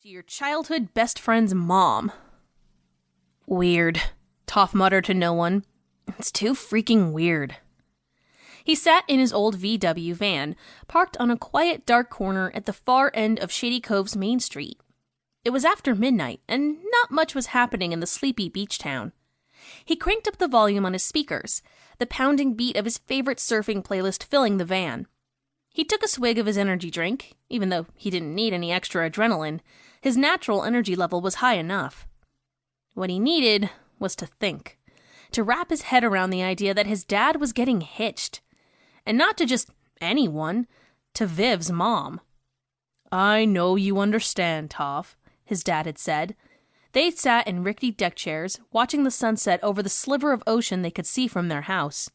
To your childhood best friend's mom. Weird, Toff muttered to no one. It's too freaking weird. He sat in his old VW van, parked on a quiet dark corner at the far end of Shady Cove's main street. It was after midnight, and not much was happening in the sleepy beach town. He cranked up the volume on his speakers, the pounding beat of his favorite surfing playlist filling the van. He took a swig of his energy drink. Even though he didn't need any extra adrenaline, his natural energy level was high enough. What he needed was to think, to wrap his head around the idea that his dad was getting hitched. And not to just anyone, to Viv's mom. "I know you understand, Toff," his dad had said. They sat in rickety deck chairs, watching the sunset over the sliver of ocean they could see from their house.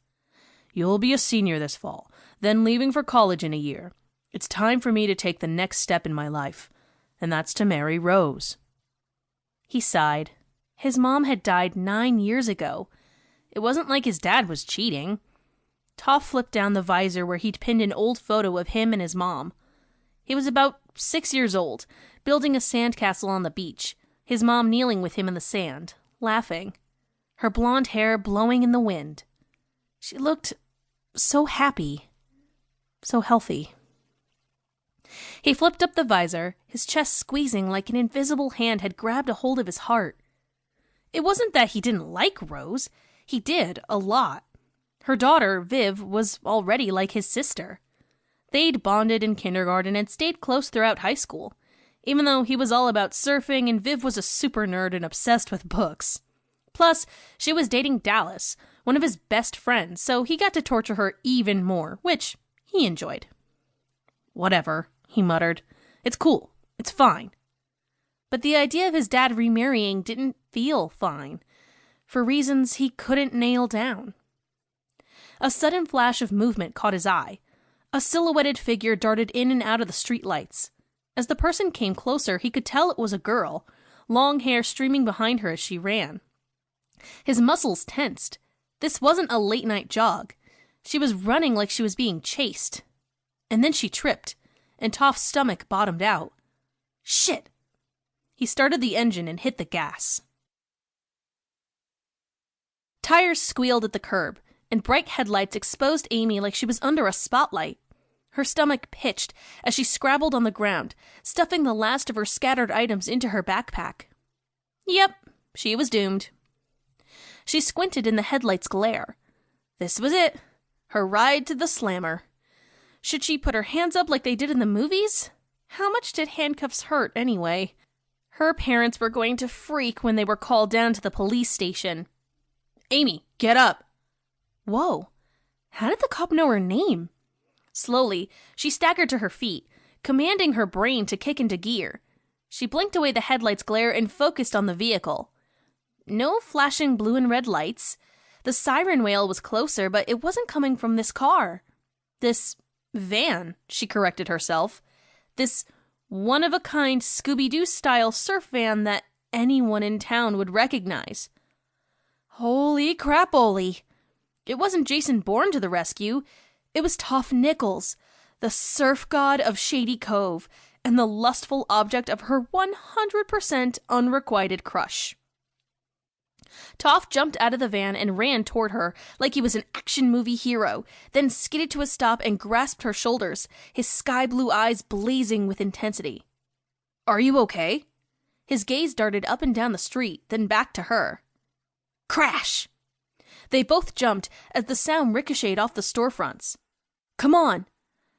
"You'll be a senior this fall, then leaving for college in a year. It's time for me to take the next step in my life, and that's to marry Rose." He sighed. His mom had died 9 years ago. It wasn't like his dad was cheating. Toff flipped down the visor where he'd pinned an old photo of him and his mom. He was about 6 years old, building a sandcastle on the beach, his mom kneeling with him in the sand, laughing, her blonde hair blowing in the wind. She looked so happy, so healthy. He flipped up the visor, his chest squeezing like an invisible hand had grabbed a hold of his heart. It wasn't that he didn't like Rose. He did, a lot. Her daughter, Viv, was already like his sister. They'd bonded in kindergarten and stayed close throughout high school, even though he was all about surfing and Viv was a super nerd and obsessed with books. Plus, she was dating Dallas, one of his best friends, so he got to torture her even more, which he enjoyed. "Whatever," he muttered. "It's cool. It's fine." But the idea of his dad remarrying didn't feel fine, for reasons he couldn't nail down. A sudden flash of movement caught his eye. A silhouetted figure darted in and out of the streetlights. As the person came closer, he could tell it was a girl, long hair streaming behind her as she ran. His muscles tensed. This wasn't a late-night jog. She was running like she was being chased. And then she tripped, and Toff's stomach bottomed out. Shit! He started the engine and hit the gas. Tires squealed at the curb, and bright headlights exposed Amy like she was under a spotlight. Her stomach pitched as she scrabbled on the ground, stuffing the last of her scattered items into her backpack. Yep, she was doomed. She squinted in the headlights' glare. This was it. Her ride to the slammer. Should she put her hands up like they did in the movies? How much did handcuffs hurt, anyway? Her parents were going to freak when they were called down to the police station. "Amy, get up!" Whoa. How did the cop know her name? Slowly, she staggered to her feet, commanding her brain to kick into gear. She blinked away the headlights' glare and focused on the vehicle. No flashing blue and red lights. The siren wail was closer, but it wasn't coming from this car. This van, she corrected herself. This one-of-a-kind Scooby-Doo-style surf van that anyone in town would recognize. Holy crap-oly! It wasn't Jason Bourne to the rescue. It was Toff Nichols, the surf god of Shady Cove, and the lustful object of her 100% unrequited crush. Toff jumped out of the van and ran toward her like he was an action movie hero, then skidded to a stop and grasped her shoulders, his sky-blue eyes blazing with intensity. "Are you okay?" His gaze darted up and down the street, then back to her. Crash! They both jumped as the sound ricocheted off the storefronts. "Come on!"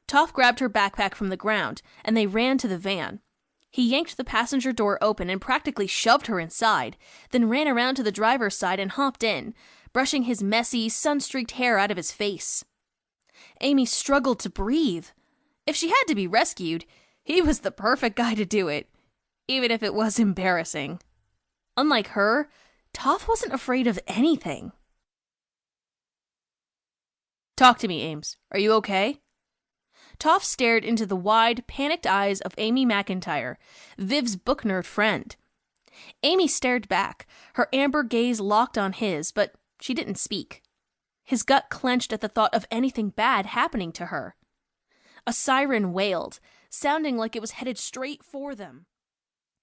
Toff grabbed her backpack from the ground, and they ran to the van. He yanked the passenger door open and practically shoved her inside, then ran around to the driver's side and hopped in, brushing his messy, sun-streaked hair out of his face. Amy struggled to breathe. If she had to be rescued, he was the perfect guy to do it, even if it was embarrassing. Unlike her, Toff wasn't afraid of anything. "Talk to me, Ames. Are you okay?" Toff stared into the wide, panicked eyes of Amy McIntyre, Viv's book nerd friend. Amy stared back, her amber gaze locked on his, but she didn't speak. His gut clenched at the thought of anything bad happening to her. A siren wailed, sounding like it was headed straight for them.